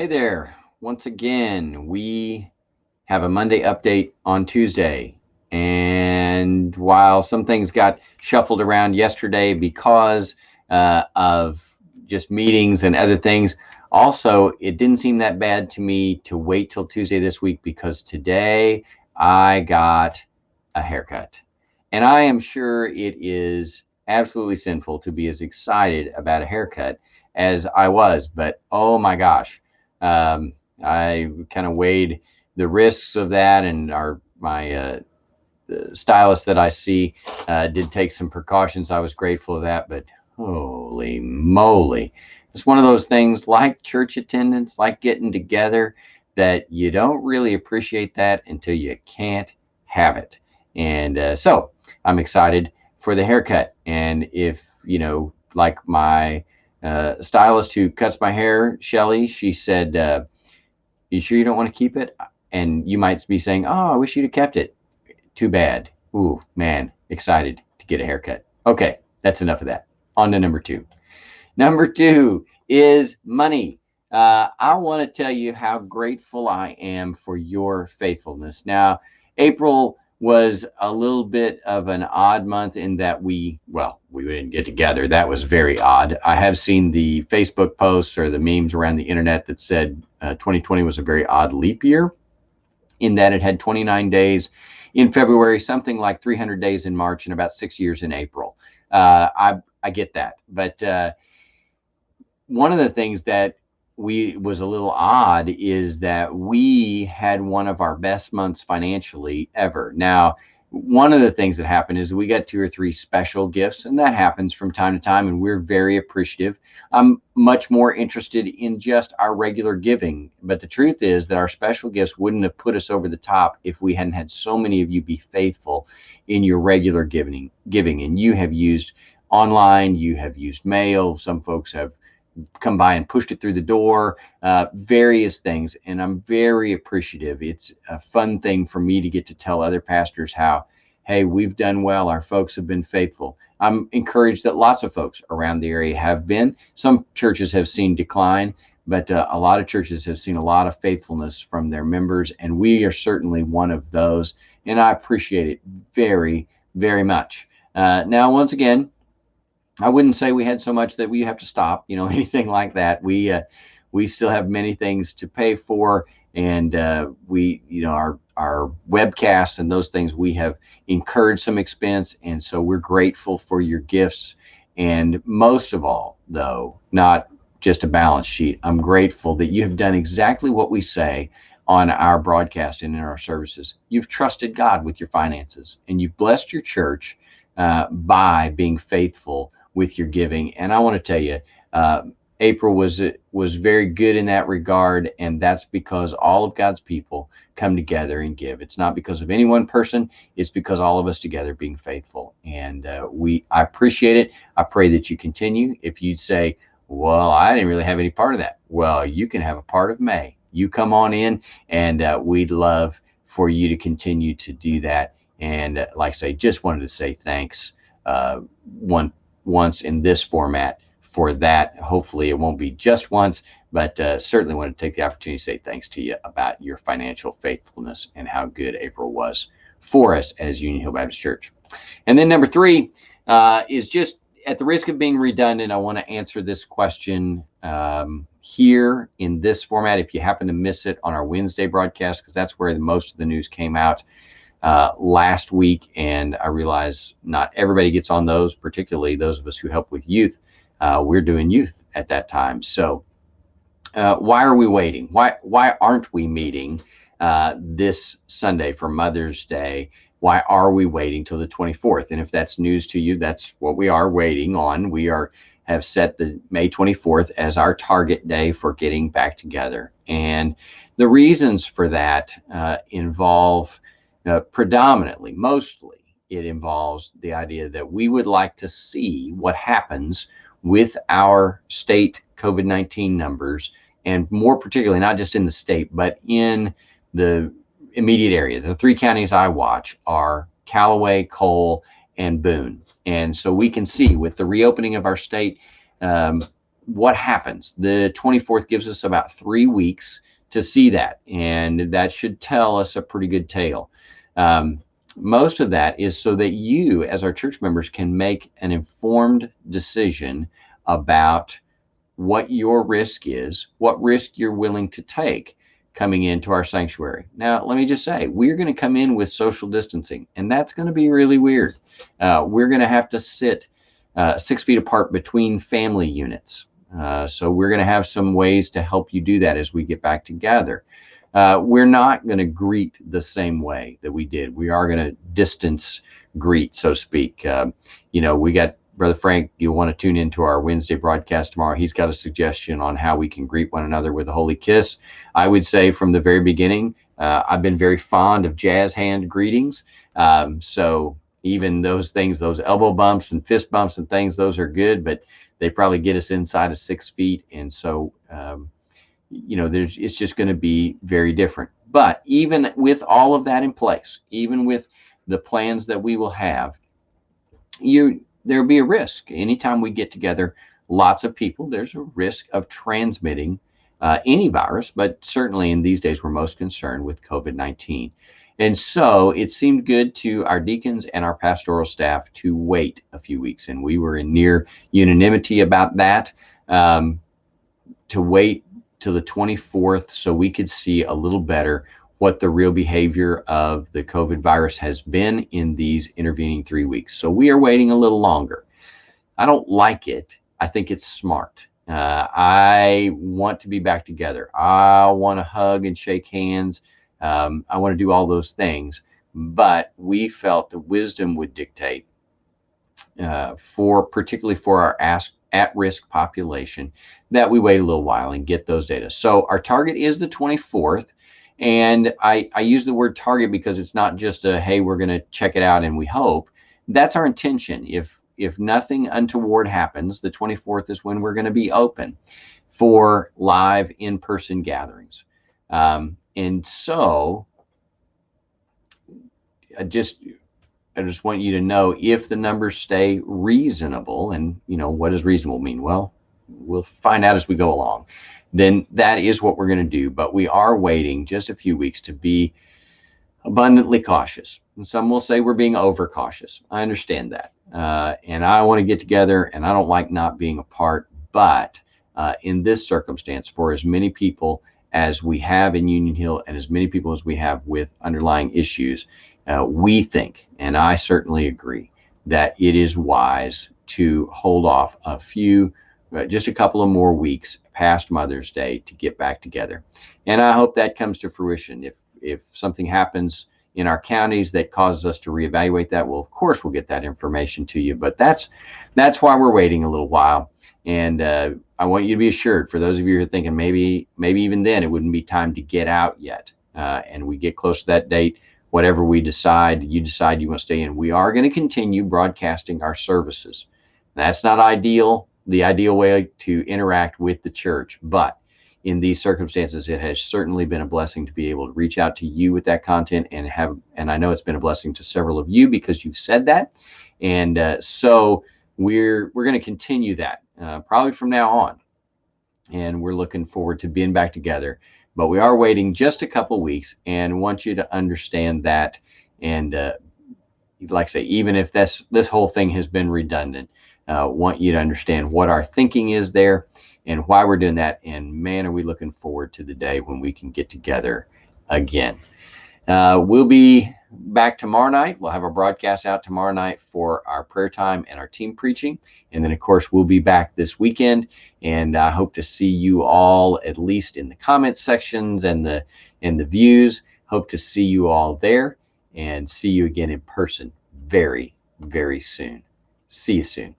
Hey there. Once again, we have a Monday update on Tuesday. And while some things got shuffled around yesterday because of just meetings and other things, also, it didn't seem that bad to me to wait till Tuesday this week because today I got a haircut. And I am sure it is absolutely sinful to be as excited about a haircut as I was, but oh my gosh. Um, I kind of weighed the risks of that, and my the stylist that I see did take some precautions. I was grateful of that, but holy moly, it's one of those things like church attendance, like getting together, that you don't really appreciate that until you can't have it. And so I'm excited for the haircut. And if like my stylist who cuts my hair, Shelly, she said, "You sure you don't want to keep it?" And you might be saying, "Oh, I wish you'd have kept it." Too bad. Ooh, man, excited to get a haircut. Okay, that's enough of that. On to number two. Number two is money. I want to tell you how grateful I am for your faithfulness. Now, April was a little bit of an odd month in that we didn't get together. That was very odd. I have seen the Facebook posts or the memes around the internet that said 2020 was a very odd leap year in that it had 29 days in February, something like 300 days in March, and about 6 years in April. I get that, but one of the things that we was a little odd is that we had one of our best months financially ever. Now, one of the things that happened is we got two or three special gifts, and that happens from time to time, and we're very appreciative. I'm much more interested in just our regular giving, but the truth is that our special gifts wouldn't have put us over the top if we hadn't had so many of you be faithful in your regular giving, and you have used online, you have used mail, some folks have come by and pushed it through the door, various things. And I'm very appreciative. It's a fun thing for me to get to tell other pastors how, hey, we've done well. Our folks have been faithful. I'm encouraged that lots of folks around the area have been. Some churches have seen decline, but a lot of churches have seen a lot of faithfulness from their members. And we are certainly one of those. And I appreciate it very, very much. Now, once again, I wouldn't say we had so much that we have to stop, anything like that. We still have many things to pay for, and our webcasts and those things, we have incurred some expense, and so we're grateful for your gifts. And most of all, though, not just a balance sheet, I'm grateful that you have done exactly what we say on our broadcast and in our services. You've trusted God with your finances, and you've blessed your church by being faithful with your giving. And I want to tell you, April was very good in that regard, and that's because all of God's people come together and give. It's not because of any one person; it's because all of us together being faithful. And I appreciate it. I pray that you continue. If you'd say, "Well, I didn't really have any part of that," well, you can have a part of May. You come on in, and we'd love for you to continue to do that. And like I say, just wanted to say thanks once in this format for that. Hopefully it won't be just once, but certainly want to take the opportunity to say thanks to you about your financial faithfulness and how good April was for us as Union Hill Baptist Church. And then number three is just at the risk of being redundant, I want to answer this question here in this format. If you happen to miss it on our Wednesday broadcast, because that's where most of the news came out last week, and I realize not everybody gets on those, particularly those of us who help with youth. We're doing youth at that time. So why are we waiting? Why aren't we meeting this Sunday for Mother's Day? Why are we waiting till the 24th? And if that's news to you, that's what we are waiting on. We have set the May 24th as our target day for getting back together. And the reasons for that involve predominantly, mostly, it involves the idea that we would like to see what happens with our state COVID-19 numbers, and more particularly, not just in the state, but in the immediate area. The three counties I watch are Callaway, Cole, and Boone. And so we can see with the reopening of our state, what happens? The 24th gives us about 3 weeks to see that, and that should tell us a pretty good tale. Most of that is so that you, as our church members, can make an informed decision about what your risk is, what risk you're willing to take coming into our sanctuary. Now, let me just say, we're going to come in with social distancing, and that's going to be really weird. We're going to have to sit 6 feet apart between family units. So we're going to have some ways to help you do that as we get back together. We're not going to greet the same way that we did. We are going to distance greet, so to speak. We got Brother Frank, you'll want to tune into our Wednesday broadcast tomorrow. He's got a suggestion on how we can greet one another with a holy kiss. I would say from the very beginning, I've been very fond of jazz hand greetings. So even those things, those elbow bumps and fist bumps and things, those are good, but they probably get us inside of 6 feet. And so, it's just going to be very different. But even with all of that in place, even with the plans that we will have, there'll be a risk. Anytime we get together, lots of people, there's a risk of transmitting any virus, but certainly in these days, we're most concerned with COVID-19. And so it seemed good to our deacons and our pastoral staff to wait a few weeks. And we were in near unanimity about that, to wait till the 24th so we could see a little better what the real behavior of the COVID virus has been in these intervening 3 weeks. So we are waiting a little longer. I don't like it. I think it's smart. I want to be back together. I want to hug and shake hands. I want to do all those things. But we felt the wisdom would dictate, particularly for our at-risk population, that we wait a little while and get those data. So our target is the 24th. And I use the word target because it's not just hey, we're going to check it out and we hope. That's our intention. If nothing untoward happens, the 24th is when we're going to be open for live in-person gatherings. And so I just want you to know, if the numbers stay reasonable, and what does reasonable mean? Well, we'll find out as we go along. Then that is what we're going to do. But we are waiting just a few weeks to be abundantly cautious. And some will say we're being overcautious. I understand that. And I want to get together, and I don't like not being apart. But in this circumstance, for as many people as we have in Union Hill and as many people as we have with underlying issues, we think, and I certainly agree, that it is wise to hold off just a couple of more weeks past Mother's Day to get back together. And I hope that comes to fruition. If something happens in our counties that causes us to reevaluate that, well, of course, we'll get that information to you. But that's why we're waiting a little while. And I want you to be assured, for those of you who are thinking maybe even then it wouldn't be time to get out yet, and we get close to that date, whatever you decide you want to stay in, we are going to continue broadcasting our services. That's not the ideal way to interact with the church, but in these circumstances, it has certainly been a blessing to be able to reach out to you with that content, and I know it's been a blessing to several of you because you've said that. And so we're going to continue that probably from now on. And we're looking forward to being back together. But we are waiting just a couple weeks, and want you to understand that. And like I say, even if this whole thing has been redundant, want you to understand what our thinking is there and why we're doing that. And man, are we looking forward to the day when we can get together again. We'll be back tomorrow night. We'll have our broadcast out tomorrow night for our prayer time and our team preaching. And then, of course, we'll be back this weekend. And I hope to see you all, at least in the comment sections and the views. Hope to see you all there and see you again in person very, very soon. See you soon.